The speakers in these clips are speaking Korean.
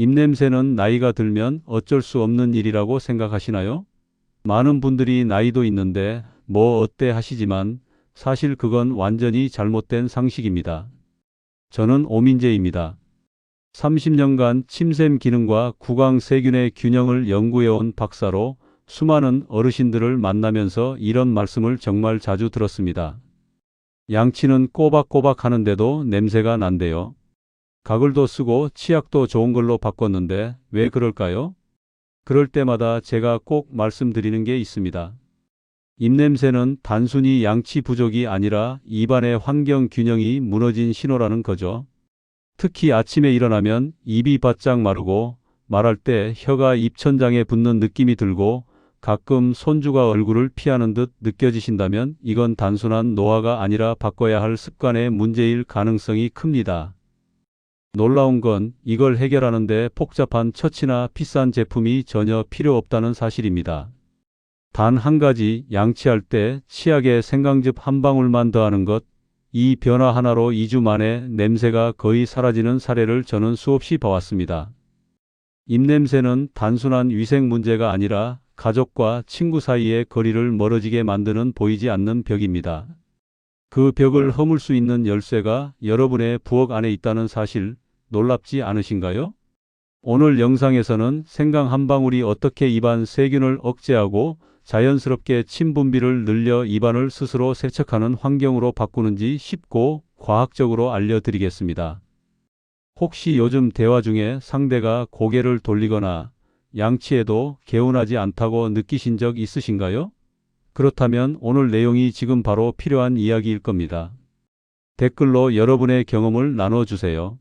입냄새는 나이가 들면 어쩔 수 없는 일이라고 생각하시나요? 많은 분들이 나이도 있는데 뭐 어때 하시지만 사실 그건 완전히 잘못된 상식입니다. 저는 오민재입니다. 30년간 침샘 기능과 구강 세균의 균형을 연구해온 박사로 수많은 어르신들을 만나면서 이런 말씀을 정말 자주 들었습니다. 양치는 꼬박꼬박 하는데도 냄새가 난대요. 가글도 쓰고 치약도 좋은 걸로 바꿨는데 왜 그럴까요? 그럴 때마다 제가 꼭 말씀드리는 게 있습니다. 입냄새는 단순히 양치 부족이 아니라 입안의 환경 균형이 무너진 신호라는 거죠. 특히 아침에 일어나면 입이 바짝 마르고 말할 때 혀가 입천장에 붙는 느낌이 들고 가끔 손주가 얼굴을 피하는 듯 느껴지신다면 이건 단순한 노화가 아니라 바꿔야 할 습관의 문제일 가능성이 큽니다. 놀라운 건 이걸 해결하는데 복잡한 처치나 비싼 제품이 전혀 필요 없다는 사실입니다. 단 한 가지, 양치할 때 치약에 생강즙 한 방울만 더하는 것, 이 변화 하나로 2주 만에 냄새가 거의 사라지는 사례를 저는 수없이 봐왔습니다. 입냄새는 단순한 위생 문제가 아니라 가족과 친구 사이의 거리를 멀어지게 만드는 보이지 않는 벽입니다. 그 벽을 허물 수 있는 열쇠가 여러분의 부엌 안에 있다는 사실 놀랍지 않으신가요? 오늘 영상에서는 생강 한 방울이 어떻게 입안 세균을 억제하고 자연스럽게 침 분비를 늘려 입안을 스스로 세척하는 환경으로 바꾸는지 쉽고 과학적으로 알려드리겠습니다. 혹시 요즘 대화 중에 상대가 고개를 돌리거나 양치해도 개운하지 않다고 느끼신 적 있으신가요? 그렇다면 오늘 내용이 지금 바로 필요한 이야기일 겁니다. 댓글로 여러분의 경험을 나눠주세요.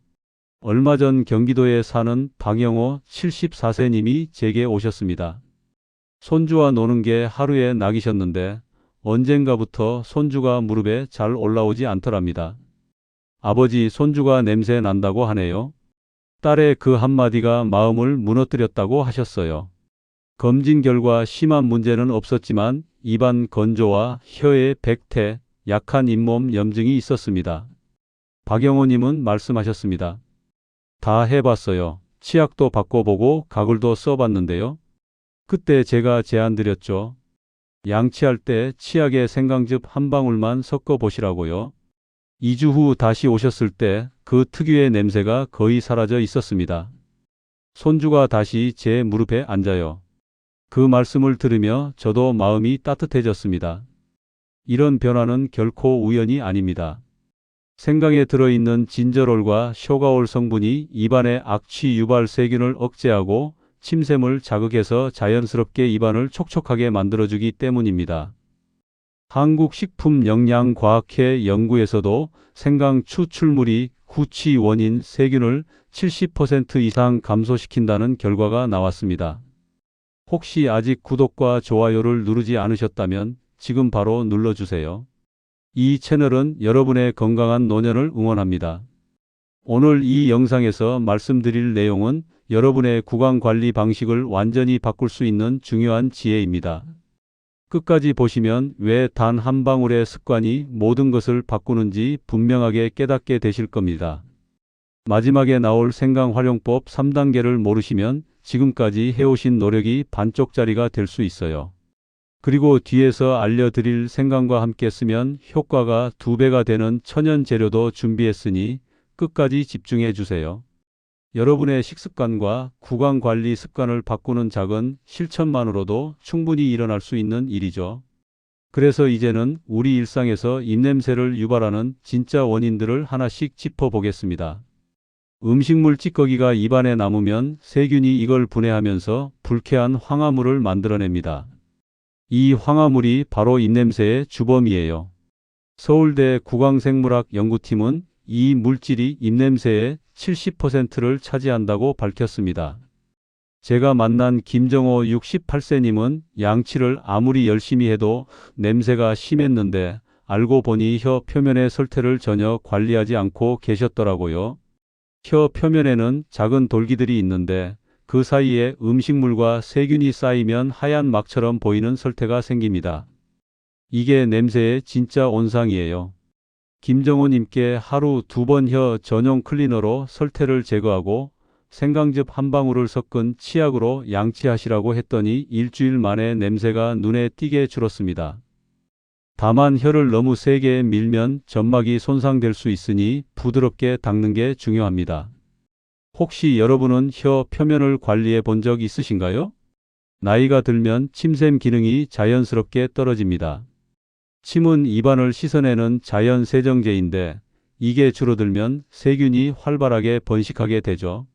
얼마 전 경기도에 사는 박영호 74세님이 제게 오셨습니다. 손주와 노는 게 하루에 낙이셨는데 언젠가부터 손주가 무릎에 잘 올라오지 않더랍니다. 아버지, 손주가 냄새 난다고 하네요. 딸의 그 한마디가 마음을 무너뜨렸다고 하셨어요. 검진 결과 심한 문제는 없었지만 입안 건조와 혀의 백태, 약한 잇몸 염증이 있었습니다. 박영호님은 말씀하셨습니다. 다 해봤어요. 치약도 바꿔보고 가글도 써봤는데요. 그때 제가 제안드렸죠. 양치할 때 치약에 생강즙 한 방울만 섞어 보시라고요. 2주 후 다시 오셨을 때 그 특유의 냄새가 거의 사라져 있었습니다. 손주가 다시 제 무릎에 앉아요. 그 말씀을 들으며 저도 마음이 따뜻해졌습니다. 이런 변화는 결코 우연이 아닙니다. 생강에 들어있는 진저롤과 쇼가올 성분이 입안의 악취 유발 세균을 억제하고 침샘을 자극해서 자연스럽게 입안을 촉촉하게 만들어주기 때문입니다. 한국식품영양과학회 연구에서도 생강 추출물이 구취 원인 세균을 70% 이상 감소시킨다는 결과가 나왔습니다. 혹시 아직 구독과 좋아요를 누르지 않으셨다면 지금 바로 눌러주세요. 이 채널은 여러분의 건강한 노년을 응원합니다. 오늘 이 영상에서 말씀드릴 내용은 여러분의 구강 관리 방식을 완전히 바꿀 수 있는 중요한 지혜입니다. 끝까지 보시면 왜 단 한 방울의 습관이 모든 것을 바꾸는지 분명하게 깨닫게 되실 겁니다. 마지막에 나올 생강 활용법 3단계를 모르시면 지금까지 해오신 노력이 반쪽짜리가 될 수 있어요. 그리고 뒤에서 알려드릴 생강과 함께 쓰면 효과가 2배가 되는 천연 재료도 준비했으니 끝까지 집중해 주세요. 여러분의 식습관과 구강 관리 습관을 바꾸는 작은 실천만으로도 충분히 일어날 수 있는 일이죠. 그래서 이제는 우리 일상에서 입냄새를 유발하는 진짜 원인들을 하나씩 짚어보겠습니다. 음식물 찌꺼기가 입안에 남으면 세균이 이걸 분해하면서 불쾌한 황화물을 만들어냅니다. 이 황화물이 바로 입냄새의 주범이에요. 서울대 구강생물학 연구팀은 이 물질이 입냄새의 70%를 차지한다고 밝혔습니다. 제가 만난 김정호 68세님은 양치를 아무리 열심히 해도 냄새가 심했는데 알고 보니 혀 표면의 설태를 전혀 관리하지 않고 계셨더라고요. 혀 표면에는 작은 돌기들이 있는데 그 사이에 음식물과 세균이 쌓이면 하얀 막처럼 보이는 설태가 생깁니다. 이게 냄새의 진짜 온상이에요. 김정호님께 하루 2번 혀 전용 클리너로 설태를 제거하고 생강즙 한 방울을 섞은 치약으로 양치하시라고 했더니 일주일 만에 냄새가 눈에 띄게 줄었습니다. 다만 혀를 너무 세게 밀면 점막이 손상될 수 있으니 부드럽게 닦는 게 중요합니다. 혹시 여러분은 혀 표면을 관리해 본 적 있으신가요? 나이가 들면 침샘 기능이 자연스럽게 떨어집니다. 침은 입안을 씻어내는 자연 세정제인데 이게 줄어들면 세균이 활발하게 번식하게 되죠.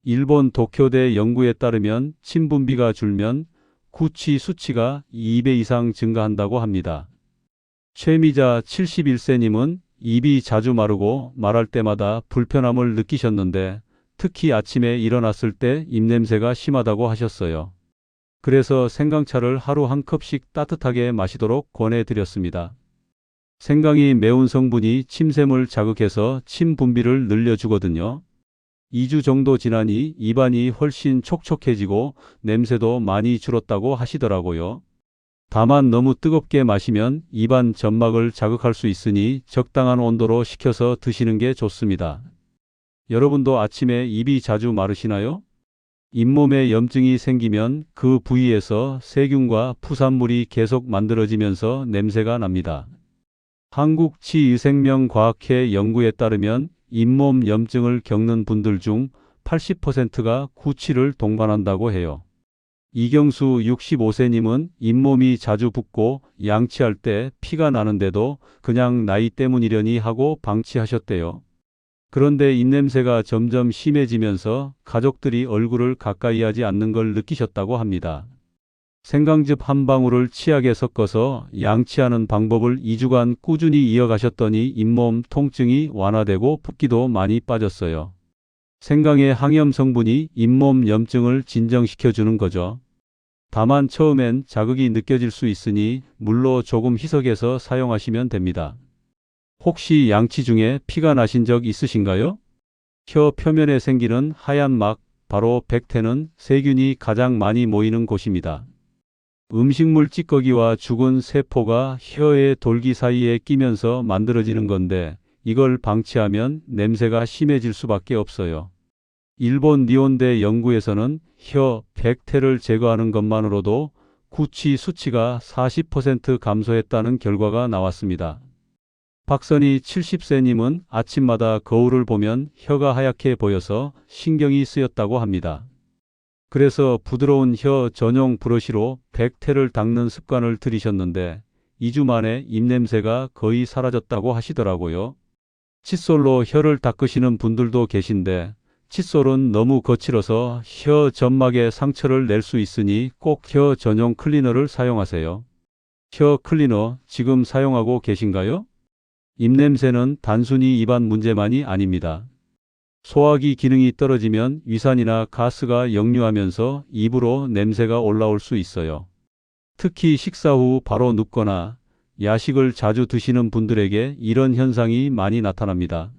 일본 도쿄대 연구에 따르면 침 분비가 줄면 구취 수치가 2배 이상 증가한다고 합니다. 최미자 71세님은 입이 자주 마르고 말할 때마다 불편함을 느끼셨는데 특히 아침에 일어났을 때 입냄새가 심하다고 하셨어요. 그래서 생강차를 하루 한 컵씩 따뜻하게 마시도록 권해드렸습니다. 생강이 매운 성분이 침샘을 자극해서 침 분비를 늘려주거든요. 2주 정도 지나니 입안이 훨씬 촉촉해지고 냄새도 많이 줄었다고 하시더라고요. 다만 너무 뜨겁게 마시면 입안 점막을 자극할 수 있으니 적당한 온도로 식혀서 드시는 게 좋습니다. 여러분도 아침에 입이 자주 마르시나요? 잇몸에 염증이 생기면 그 부위에서 세균과 부산물이 계속 만들어지면서 냄새가 납니다. 한국치의생명과학회 연구에 따르면 잇몸 염증을 겪는 분들 중 80%가 구취를 동반한다고 해요. 이경수 65세님은 잇몸이 자주 붓고 양치할 때 피가 나는데도 그냥 나이 때문이려니 하고 방치하셨대요. 그런데 입냄새가 점점 심해지면서 가족들이 얼굴을 가까이 하지 않는 걸 느끼셨다고 합니다. 생강즙 한 방울을 치약에 섞어서 양치하는 방법을 2주간 꾸준히 이어가셨더니 잇몸 통증이 완화되고 붓기도 많이 빠졌어요. 생강의 항염 성분이 잇몸 염증을 진정시켜주는 거죠. 다만 처음엔 자극이 느껴질 수 있으니 물로 조금 희석해서 사용하시면 됩니다. 혹시 양치 중에 피가 나신 적 있으신가요? 혀 표면에 생기는 하얀 막, 바로 백태는 세균이 가장 많이 모이는 곳입니다. 음식물 찌꺼기와 죽은 세포가 혀의 돌기 사이에 끼면서 만들어지는 건데 이걸 방치하면 냄새가 심해질 수밖에 없어요. 일본 니혼대 연구에서는 혀 백태를 제거하는 것만으로도 구취 수치가 40% 감소했다는 결과가 나왔습니다. 박선희 70세님은 아침마다 거울을 보면 혀가 하얗게 보여서 신경이 쓰였다고 합니다. 그래서 부드러운 혀 전용 브러쉬로 백태를 닦는 습관을 들이셨는데 2주 만에 입냄새가 거의 사라졌다고 하시더라고요. 칫솔로 혀를 닦으시는 분들도 계신데 칫솔은 너무 거칠어서 혀 점막에 상처를 낼 수 있으니 꼭 혀 전용 클리너를 사용하세요. 혀 클리너 지금 사용하고 계신가요? 입냄새는 단순히 입안 문제만이 아닙니다. 소화기 기능이 떨어지면 위산이나 가스가 역류하면서 입으로 냄새가 올라올 수 있어요. 특히 식사 후 바로 눕거나 야식을 자주 드시는 분들에게 이런 현상이 많이 나타납니다.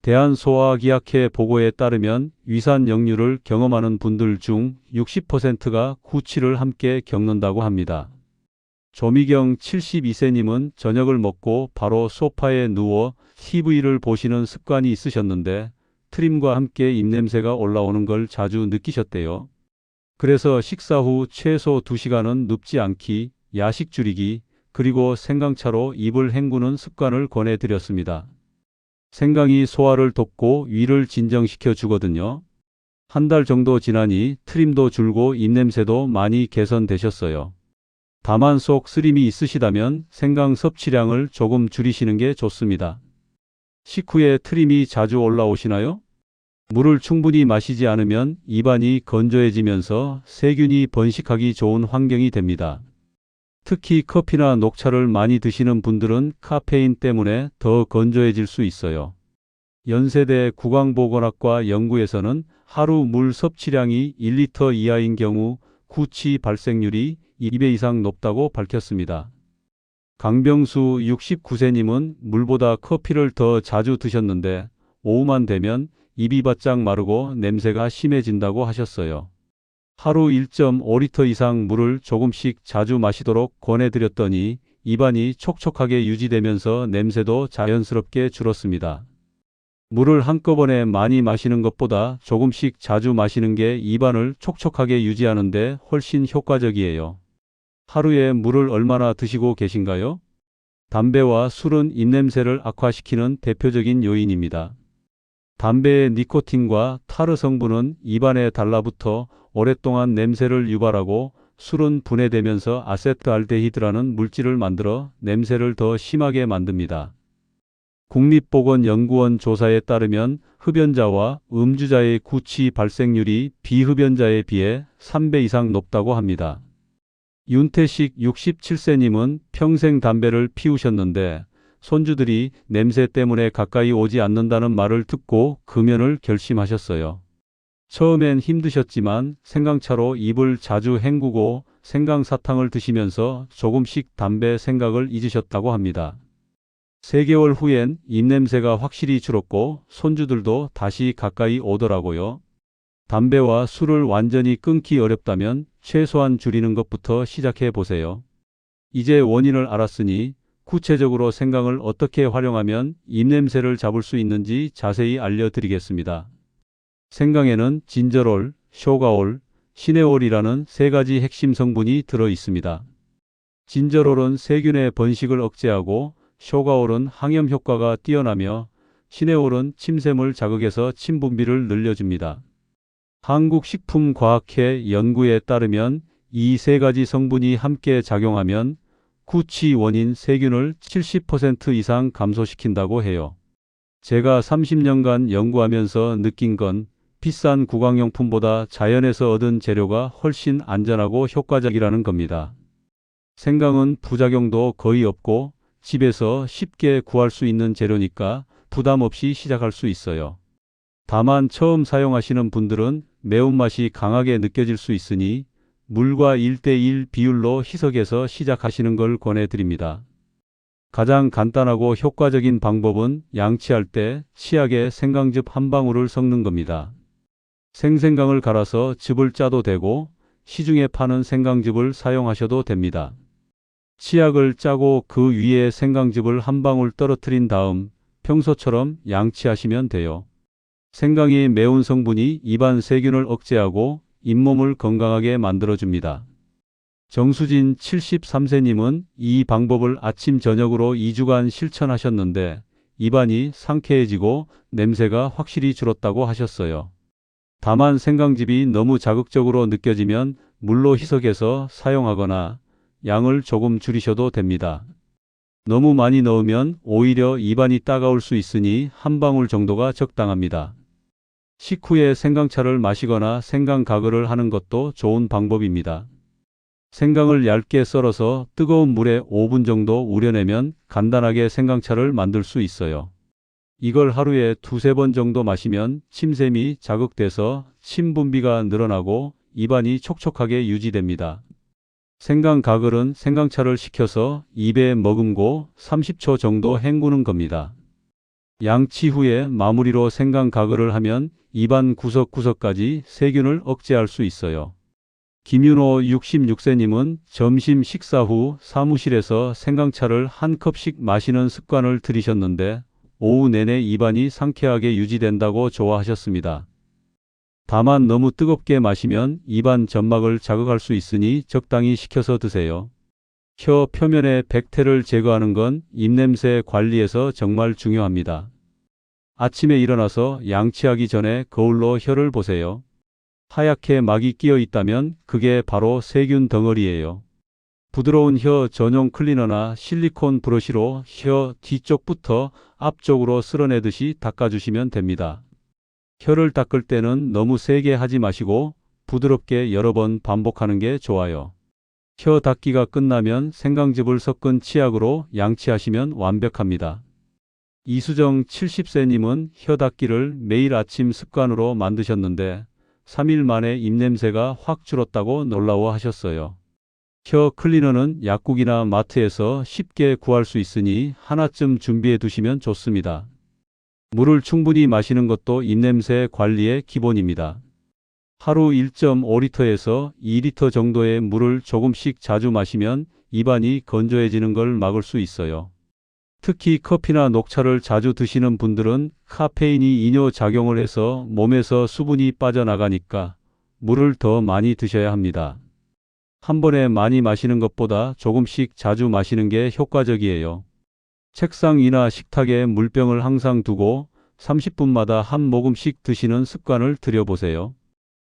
대한소화기학회 보고에 따르면 위산 역류를 경험하는 분들 중 60%가 구취를 함께 겪는다고 합니다. 조미경 72세님은 저녁을 먹고 바로 소파에 누워 TV를 보시는 습관이 있으셨는데 트림과 함께 입냄새가 올라오는 걸 자주 느끼셨대요. 그래서 식사 후 최소 2시간은 눕지 않기, 야식 줄이기, 그리고 생강차로 입을 헹구는 습관을 권해드렸습니다. 생강이 소화를 돕고 위를 진정시켜 주거든요. 한 달 정도 지나니 트림도 줄고 입냄새도 많이 개선되셨어요. 다만 속 쓰림이 있으시다면 생강 섭취량을 조금 줄이시는 게 좋습니다. 식후에 트림이 자주 올라오시나요? 물을 충분히 마시지 않으면 입안이 건조해지면서 세균이 번식하기 좋은 환경이 됩니다. 특히 커피나 녹차를 많이 드시는 분들은 카페인 때문에 더 건조해질 수 있어요. 연세대 구강보건학과 연구에서는 하루 물 섭취량이 1리터 이하인 경우 구취 발생률이 2배 이상 높다고 밝혔습니다. 강병수 69세님은 물보다 커피를 더 자주 드셨는데 오후만 되면 입이 바짝 마르고 냄새가 심해진다고 하셨어요. 하루 1.5리터 이상 물을 조금씩 자주 마시도록 권해드렸더니 입안이 촉촉하게 유지되면서 냄새도 자연스럽게 줄었습니다. 물을 한꺼번에 많이 마시는 것보다 조금씩 자주 마시는 게 입안을 촉촉하게 유지하는 데 훨씬 효과적이에요. 하루에 물을 얼마나 드시고 계신가요? 담배와 술은 입냄새를 악화시키는 대표적인 요인입니다. 담배의 니코틴과 타르 성분은 입안에 달라붙어 오랫동안 냄새를 유발하고, 술은 분해되면서 아세트알데히드라는 물질을 만들어 냄새를 더 심하게 만듭니다. 국립보건연구원 조사에 따르면 흡연자와 음주자의 구취 발생률이 비흡연자에 비해 3배 이상 높다고 합니다. 윤태식 67세님은 평생 담배를 피우셨는데 손주들이 냄새 때문에 가까이 오지 않는다는 말을 듣고 금연을 결심하셨어요. 처음엔 힘드셨지만 생강차로 입을 자주 헹구고 생강사탕을 드시면서 조금씩 담배 생각을 잊으셨다고 합니다. 3개월 후엔 입냄새가 확실히 줄었고 손주들도 다시 가까이 오더라고요. 담배와 술을 완전히 끊기 어렵다면 최소한 줄이는 것부터 시작해 보세요. 이제 원인을 알았으니 구체적으로 생강을 어떻게 활용하면 입냄새를 잡을 수 있는지 자세히 알려드리겠습니다. 생강에는 진저롤, 쇼가올, 시네올이라는 3가지 핵심 성분이 들어 있습니다. 진저롤은 세균의 번식을 억제하고, 쇼가올은 항염 효과가 뛰어나며, 시네올은 침샘을 자극해서 침 분비를 늘려줍니다. 한국식품과학회 연구에 따르면 이 3가지 성분이 함께 작용하면 구취 원인 세균을 70% 이상 감소시킨다고 해요. 제가 30년간 연구하면서 느낀 건 비싼 구강용품보다 자연에서 얻은 재료가 훨씬 안전하고 효과적이라는 겁니다. 생강은 부작용도 거의 없고 집에서 쉽게 구할 수 있는 재료니까 부담 없이 시작할 수 있어요. 다만 처음 사용하시는 분들은 매운맛이 강하게 느껴질 수 있으니 물과 1:1 비율로 희석해서 시작하시는 걸 권해드립니다. 가장 간단하고 효과적인 방법은 양치할 때 치약에 생강즙 한 방울을 섞는 겁니다. 생생강을 갈아서 즙을 짜도 되고 시중에 파는 생강즙을 사용하셔도 됩니다. 치약을 짜고 그 위에 생강즙을 한 방울 떨어뜨린 다음 평소처럼 양치하시면 돼요. 생강이 매운 성분이 입안 세균을 억제하고 잇몸을 건강하게 만들어줍니다. 정수진 73세님은 이 방법을 아침 저녁으로 2주간 실천하셨는데 입안이 상쾌해지고 냄새가 확실히 줄었다고 하셨어요. 다만 생강즙이 너무 자극적으로 느껴지면 물로 희석해서 사용하거나 양을 조금 줄이셔도 됩니다. 너무 많이 넣으면 오히려 입안이 따가울 수 있으니 한 방울 정도가 적당합니다. 식후에 생강차를 마시거나 생강 가글을 하는 것도 좋은 방법입니다. 생강을 얇게 썰어서 뜨거운 물에 5분 정도 우려내면 간단하게 생강차를 만들 수 있어요. 이걸 하루에 2~3번 정도 마시면 침샘이 자극돼서 침 분비가 늘어나고 입안이 촉촉하게 유지됩니다. 생강 가글은 생강차를 식혀서 입에 머금고 30초 정도 헹구는 겁니다. 양치 후에 마무리로 생강 가글을 하면 입안 구석구석까지 세균을 억제할 수 있어요. 김윤호 66세님은 점심 식사 후 사무실에서 생강차를 한 컵씩 마시는 습관을 들이셨는데 오후 내내 입안이 상쾌하게 유지된다고 좋아하셨습니다. 다만 너무 뜨겁게 마시면 입안 점막을 자극할 수 있으니 적당히 식혀서 드세요. 혀 표면의 백태를 제거하는 건 입냄새 관리에서 정말 중요합니다. 아침에 일어나서 양치하기 전에 거울로 혀를 보세요. 하얗게 막이 끼어 있다면 그게 바로 세균 덩어리예요. 부드러운 혀 전용 클리너나 실리콘 브러쉬로 혀 뒤쪽부터 앞쪽으로 쓸어내듯이 닦아주시면 됩니다. 혀를 닦을 때는 너무 세게 하지 마시고 부드럽게 여러 번 반복하는 게 좋아요. 혀 닦기가 끝나면 생강즙을 섞은 치약으로 양치하시면 완벽합니다. 이수정 70세님은 혀 닦기를 매일 아침 습관으로 만드셨는데 3일 만에 입냄새가 확 줄었다고 놀라워하셨어요. 혀 클리너는 약국이나 마트에서 쉽게 구할 수 있으니 하나쯤 준비해 두시면 좋습니다. 물을 충분히 마시는 것도 입냄새 관리의 기본입니다. 하루 1.5리터에서 2리터 정도의 물을 조금씩 자주 마시면 입안이 건조해지는 걸 막을 수 있어요. 특히 커피나 녹차를 자주 드시는 분들은 카페인이 이뇨작용을 해서 몸에서 수분이 빠져나가니까 물을 더 많이 드셔야 합니다. 한 번에 많이 마시는 것보다 조금씩 자주 마시는 게 효과적이에요. 책상 위나 식탁에 물병을 항상 두고 30분마다 한 모금씩 드시는 습관을 들여보세요.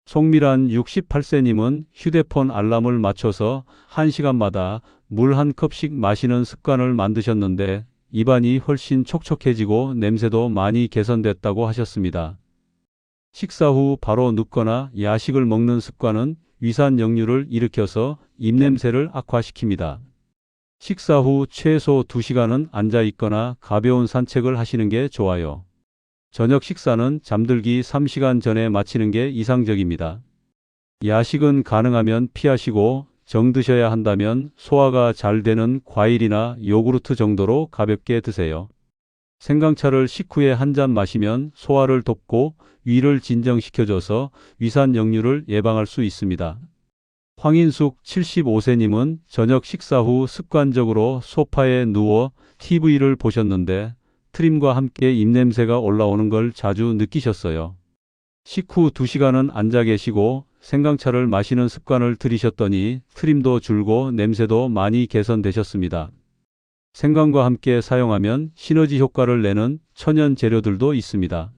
송미란 68세님은 휴대폰 알람을 맞춰서 1시간마다 물 한 컵씩 마시는 습관을 만드셨는데 입안이 훨씬 촉촉해지고 냄새도 많이 개선됐다고 하셨습니다. 식사 후 바로 눕거나 야식을 먹는 습관은 위산 역류를 일으켜서 입냄새를 악화시킵니다. 식사 후 최소 2시간은 앉아 있거나 가벼운 산책을 하시는 게 좋아요. 저녁 식사는 잠들기 3시간 전에 마치는 게 이상적입니다. 야식은 가능하면 피하시고 정드셔야 한다면 소화가 잘 되는 과일이나 요구르트 정도로 가볍게 드세요. 생강차를 식후에 한 잔 마시면 소화를 돕고 위를 진정시켜줘서 위산 역류를 예방할 수 있습니다. 황인숙 75세님은 저녁 식사 후 습관적으로 소파에 누워 TV를 보셨는데 트림과 함께 입냄새가 올라오는 걸 자주 느끼셨어요. 식후 2시간은 앉아 계시고 생강차를 마시는 습관을 들이셨더니 트림도 줄고 냄새도 많이 개선되셨습니다. 생강과 함께 사용하면 시너지 효과를 내는 천연 재료들도 있습니다.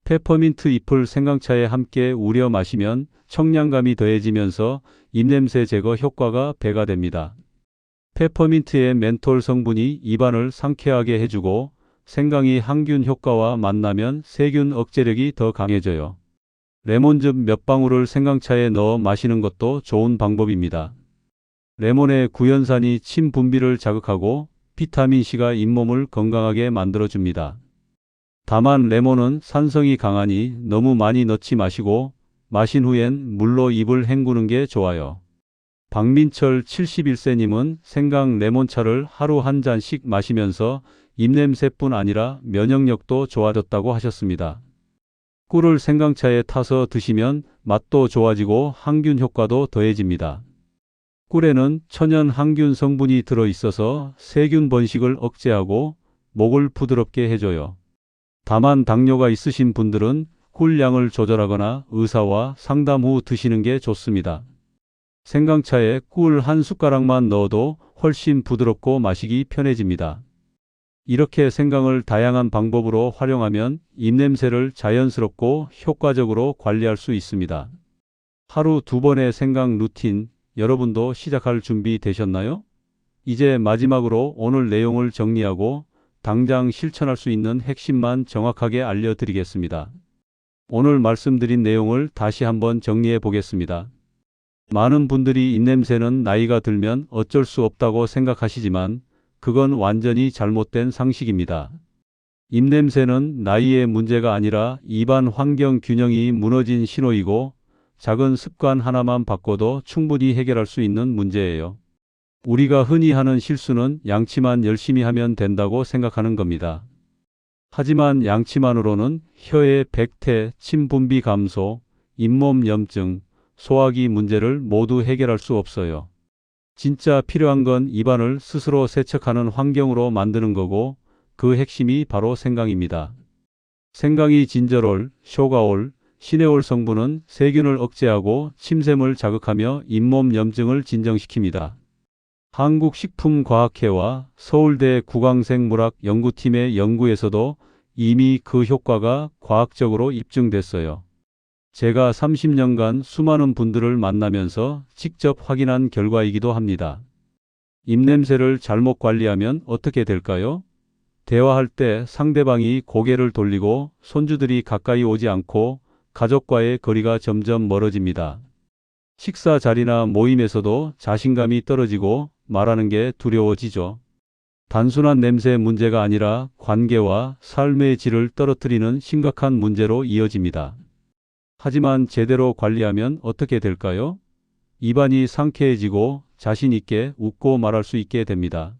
페퍼민트 잎을 생강차에 함께 우려 마시면 청량감이 더해지면서 입냄새 제거 효과가 배가 됩니다. 페퍼민트의 멘톨 성분이 입안을 상쾌하게 해주고 생강이 항균 효과와 만나면 세균 억제력이 더 강해져요. 레몬즙 몇 방울을 생강차에 넣어 마시는 것도 좋은 방법입니다. 레몬의 구연산이 침 분비를 자극하고 비타민C가 잇몸을 건강하게 만들어줍니다. 다만 레몬은 산성이 강하니 너무 많이 넣지 마시고 마신 후엔 물로 입을 헹구는 게 좋아요. 박민철 71세님은 생강 레몬차를 하루 한 잔씩 마시면서 입냄새뿐 아니라 면역력도 좋아졌다고 하셨습니다. 꿀을 생강차에 타서 드시면 맛도 좋아지고 항균 효과도 더해집니다. 꿀에는 천연 항균 성분이 들어있어서 세균 번식을 억제하고 목을 부드럽게 해줘요. 다만 당뇨가 있으신 분들은 꿀량을 조절하거나 의사와 상담 후 드시는 게 좋습니다. 생강차에 꿀 한 숟가락만 넣어도 훨씬 부드럽고 마시기 편해집니다. 이렇게 생강을 다양한 방법으로 활용하면 입냄새를 자연스럽고 효과적으로 관리할 수 있습니다. 하루 2번의 생강 루틴, 여러분도 시작할 준비 되셨나요? 이제 마지막으로 오늘 내용을 정리하고 당장 실천할 수 있는 핵심만 정확하게 알려드리겠습니다. 오늘 말씀드린 내용을 다시 한번 정리해 보겠습니다. 많은 분들이 입냄새는 나이가 들면 어쩔 수 없다고 생각하시지만 그건 완전히 잘못된 상식입니다. 입냄새는 나이의 문제가 아니라 입안 환경 균형이 무너진 신호이고 작은 습관 하나만 바꿔도 충분히 해결할 수 있는 문제예요. 우리가 흔히 하는 실수는 양치만 열심히 하면 된다고 생각하는 겁니다. 하지만 양치만으로는 혀의 백태, 침 분비 감소, 잇몸 염증, 소화기 문제를 모두 해결할 수 없어요. 진짜 필요한 건 입안을 스스로 세척하는 환경으로 만드는 거고 그 핵심이 바로 생강입니다. 생강이 진저롤, 쇼가올, 시네올 성분은 세균을 억제하고 침샘을 자극하며 잇몸 염증을 진정시킵니다. 한국식품과학회와 서울대 국왕생물학 연구팀의 연구에서도 이미 그 효과가 과학적으로 입증됐어요. 제가 30년간 수많은 분들을 만나면서 직접 확인한 결과이기도 합니다. 입냄새를 잘못 관리하면 어떻게 될까요? 대화할 때 상대방이 고개를 돌리고 손주들이 가까이 오지 않고 가족과의 거리가 점점 멀어집니다. 식사 자리나 모임에서도 자신감이 떨어지고 말하는 게 두려워지죠. 단순한 냄새 문제가 아니라 관계와 삶의 질을 떨어뜨리는 심각한 문제로 이어집니다. 하지만 제대로 관리하면 어떻게 될까요? 입안이 상쾌해지고 자신 있게 웃고 말할 수 있게 됩니다.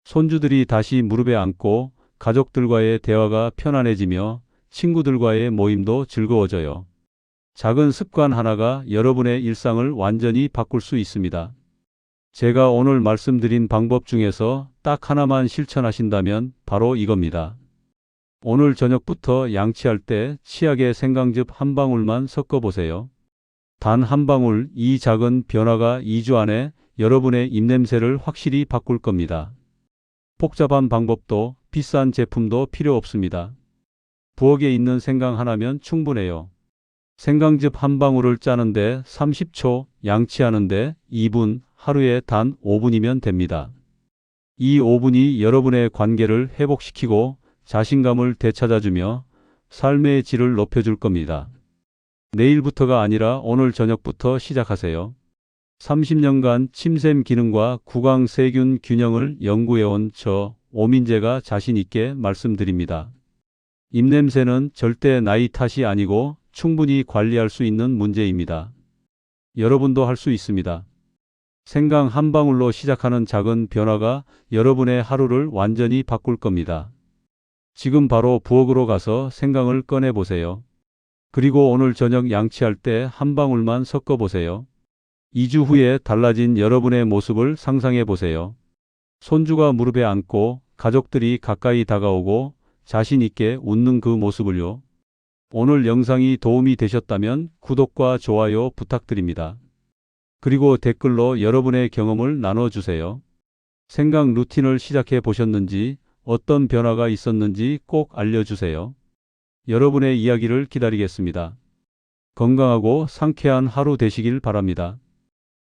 손주들이 다시 무릎에 앉고 가족들과의 대화가 편안해지며 친구들과의 모임도 즐거워져요. 작은 습관 하나가 여러분의 일상을 완전히 바꿀 수 있습니다. 제가 오늘 말씀드린 방법 중에서 딱 하나만 실천하신다면 바로 이겁니다. 오늘 저녁부터 양치할 때 치약에 생강즙 한 방울만 섞어 보세요. 단 한 방울, 이 작은 변화가 2주 안에 여러분의 입냄새를 확실히 바꿀 겁니다. 복잡한 방법도 비싼 제품도 필요 없습니다. 부엌에 있는 생강 하나면 충분해요. 생강즙 한 방울을 짜는데 30초, 양치하는데 2분, 하루에 단 5분이면 됩니다. 이 5분이 여러분의 관계를 회복시키고 자신감을 되찾아주며 삶의 질을 높여줄 겁니다. 내일부터가 아니라 오늘 저녁부터 시작하세요. 30년간 침샘 기능과 구강 세균 균형을 연구해온 저 오민재가 자신 있게 말씀드립니다. 입냄새는 절대 나이 탓이 아니고 충분히 관리할 수 있는 문제입니다. 여러분도 할 수 있습니다. 생강 한 방울로 시작하는 작은 변화가 여러분의 하루를 완전히 바꿀 겁니다. 지금 바로 부엌으로 가서 생강을 꺼내 보세요. 그리고 오늘 저녁 양치할 때 한 방울만 섞어 보세요. 2주 후에 달라진 여러분의 모습을 상상해 보세요. 손주가 무릎에 앉고 가족들이 가까이 다가오고 자신 있게 웃는 그 모습을요. 오늘 영상이 도움이 되셨다면 구독과 좋아요 부탁드립니다. 그리고 댓글로 여러분의 경험을 나눠주세요. 생강 루틴을 시작해 보셨는지 어떤 변화가 있었는지 꼭 알려주세요. 여러분의 이야기를 기다리겠습니다. 건강하고 상쾌한 하루 되시길 바랍니다.